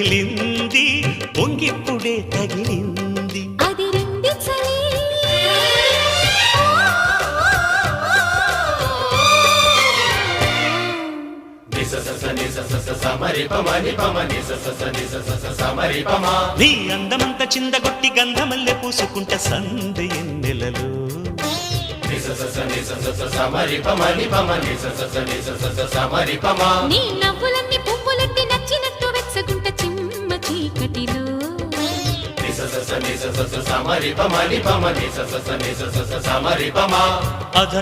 రగిలింది పొంగిప్పుడే తగిలింది అదిరింది చలి నీ అందమంత చిందగొట్టి గంధమల్లె పూసుకుంట సంధి ఎన్నెలలో నీ నవ్వులన్నీ పువ్వులెట్టి నచ్చినట్టు వెచ్చగుంట చిమ్మ చీకటిలో అధ